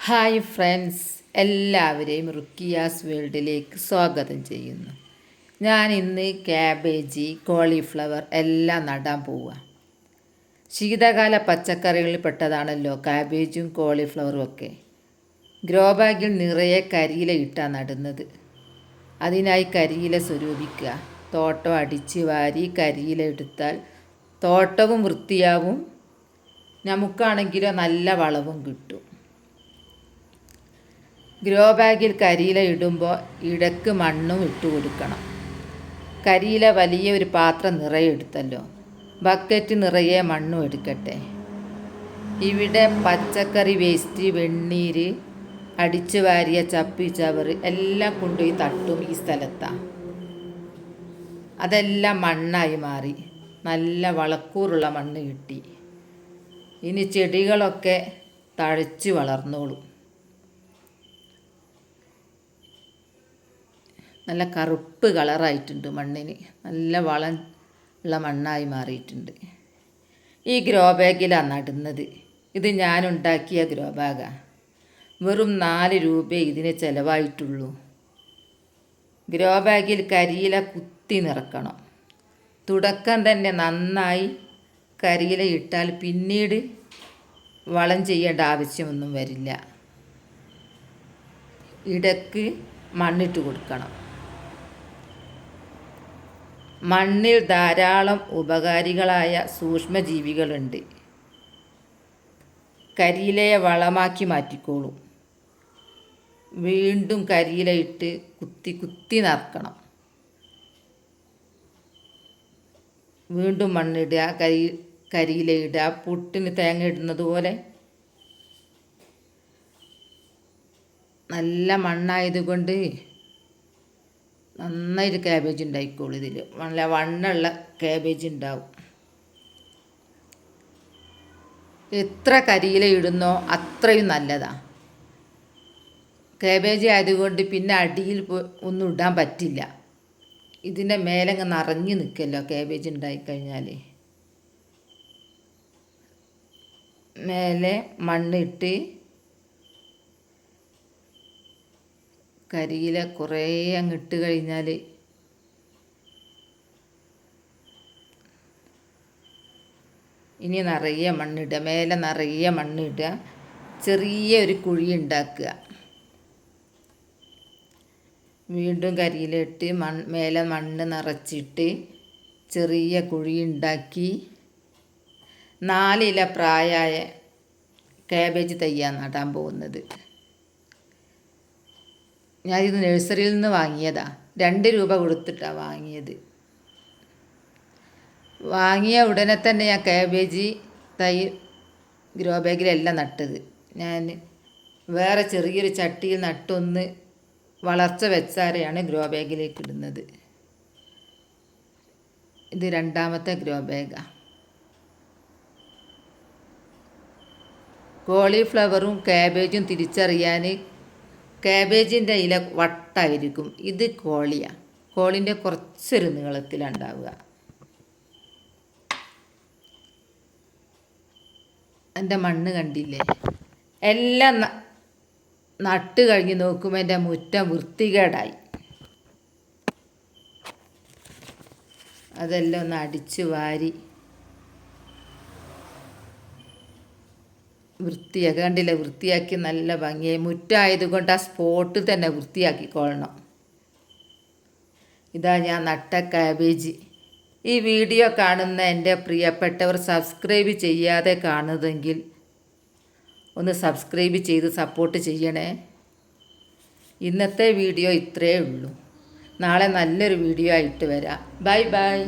Hi friends, എല്ലാവരെയും റുക്കിയാസ് വേൾഡിലേക്ക് സ്വാഗതം ചെയ്യുന്നു. ഞാൻ ഇന്ന് ക്യാബേജ്, കോളിഫ്ലവർ എല്ലാം നടാൻ പോവുക. ശീതകാല പച്ചക്കറികളിൽ പെട്ടതാണല്ലോ ക്യാബേജും കോളിഫ്ലവറും ഒക്കെ. ഗ്രോ ബാഗിൽ നിറയെ കരിയില ഇട്ടാണ് നടുന്നത്. അതിനായി കരിയില സ്വരൂപിക്കുക. തോട്ടം അടിച്ച് വാരി കരിയില എടുത്താൽ തോട്ടവും വൃത്തിയാവും, നമുക്കാണെങ്കിലോ നല്ല വളവും കിട്ടും. ഗ്രോ ബാഗിൽ കരിയില ഇടുമ്പോൾ ഇടയ്ക്ക് മണ്ണും ഇട്ട് കൊടുക്കണം. കരിയില വലിയ ഒരു പാത്രം നിറയെ എടുത്തല്ലോ, ബക്കറ്റ് നിറയെ മണ്ണും എടുക്കട്ടെ. ഇവിടെ പച്ചക്കറി വേസ്റ്റ്, വെണ്ണീര്, അടിച്ചു വാരിയ ചപ്പി ചവറ് എല്ലാം കൊണ്ടുപോയി തട്ടും ഈ സ്ഥലത്താണ്. അതെല്ലാം മണ്ണായി മാറി, നല്ല വളക്കൂറുള്ള മണ്ണ് കിട്ടി. ഇനി ചെടികളൊക്കെ തഴച്ച് വളർന്നോളും. നല്ല കറുപ്പ് കളറായിട്ടുണ്ട് മണ്ണിന്, നല്ല വളം ഉള്ള മണ്ണായി മാറിയിട്ടുണ്ട്. ഈ ഗ്രോ ബാഗിലാണ് നടുന്നത്. ഇത് ഞാനുണ്ടാക്കിയ ഗ്രോ ബാഗാണ്. വെറും 4 രൂപയെ ഇതിന് ചിലവായിട്ടുള്ളൂ. ഗ്രോ ബാഗിൽ കരിയില കുത്തി നിറക്കണം. തുടക്കം തന്നെ നന്നായി കരിയില ഇട്ടാൽ പിന്നീട് വളം ചെയ്യേണ്ട ആവശ്യമൊന്നും വരില്ല. ഇടയ്ക്ക് മണ്ണിട്ട് കൊടുക്കണം. മണ്ണിൽ ധാരാളം ഉപകാരികളായ സൂക്ഷ്മജീവികളുണ്ട്. കരിയിലയെ വളമാക്കി മാറ്റിക്കോളും. വീണ്ടും കരിയില ഇട്ട് കുത്തി കുത്തി നിറക്കണം. വീണ്ടും മണ്ണിടുക, കരിയില ഇടുക, പുട്ടിന് തേങ്ങ ഇടുന്നത് പോലെ. നല്ല മണ്ണായതുകൊണ്ട് നന്നായിട്ട് ക്യാബേജ് ഉണ്ടായിക്കോളൂ. ഇതിൽ നല്ല വണ്ണമുള്ള ക്യാബേജ് ഉണ്ടാവും. എത്ര കരിയില ഇടുന്നോ അത്രയും നല്ലതാണ്. ക്യാബേജ് ആയതുകൊണ്ട് പിന്നെ അടിയിൽ ഒന്നും ഇടാൻ പറ്റില്ല. ഇതിൻ്റെ മേലങ്ങ് നിറഞ്ഞു നിൽക്കുമല്ലോ ക്യാബേജ് ഉണ്ടായിക്കഴിഞ്ഞാൽ. മേലെ മണ്ണിട്ട് കരിയില കുറേ അങ്ങിട്ട് കഴിഞ്ഞാൽ ഇനി നിറയെ മണ്ണിടുക. മേലെ നിറയെ മണ്ണിടുക. ചെറിയ ഒരു കുഴി ഉണ്ടാക്കുക. വീണ്ടും കരിയില ഇട്ട് മേലെ മണ്ണ് നിറച്ചിട്ട് ചെറിയ കുഴി ഉണ്ടാക്കി 4 ഇല പ്രായമായ ക്യാബേജ് തയ്യാണ് നടാൻ പോകുന്നത്. ഞാനിത് നഴ്സറിയിൽ നിന്ന് വാങ്ങിയതാണ്. 2 രൂപ കൊടുത്തിട്ടാണ് വാങ്ങിയത്. വാങ്ങിയ ഉടനെ തന്നെ ഞാൻ ക്യാബേജ് തൈ ഗ്രോ ബാഗിലെല്ലാം നട്ടത്. ഞാൻ വേറെ ചെറിയൊരു ചട്ടിയിൽ നട്ടൊന്ന് വളർച്ച വെച്ചാരെയാണ് ഗ്രോ ബാഗിലേക്ക് ഇടുന്നത്. ഇത് 2ാമത്തെ ഗ്രോ ബാഗാണ്. കോളിഫ്ലവറും ക്യാബേജും തിരിച്ചറിയാൻ ക്യാബേജിൻ്റെ ഇല വട്ടായിരിക്കും. ഇത് കോളിയാണ്. കോളിൻ്റെ കുറച്ചൊരു നീളത്തിലുണ്ടാവുക. എൻ്റെ മണ്ണ് കണ്ടില്ലേ? എല്ലാം നട്ട് കഴിഞ്ഞ് നോക്കുമ്പോൾ എൻ്റെ മുറ്റം വൃത്തികേടായി. അതെല്ലാം ഒന്ന് അടിച്ചു വാരി കണ്ടില്ല, വൃത്തിയാക്കി നല്ല ഭംഗിയായി. മുറ്റായതുകൊണ്ട് ആ സ്പോട്ടിൽ തന്നെ വൃത്തിയാക്കിക്കൊള്ളണം. ഇതാ ഞാൻ നട്ട ക്യാബേജ്. ഈ വീഡിയോ കാണുന്ന എൻ്റെ പ്രിയപ്പെട്ടവർ സബ്സ്ക്രൈബ് ചെയ്യാതെ കാണുന്നതെങ്കിൽ ഒന്ന് സബ്സ്ക്രൈബ് ചെയ്ത് സപ്പോർട്ട് ചെയ്യണേ. ഇന്നത്തെ വീഡിയോ ഇത്രയേ ഉള്ളൂ. നാളെ നല്ലൊരു വീഡിയോ ആയിട്ട് വരാം. Bye bye.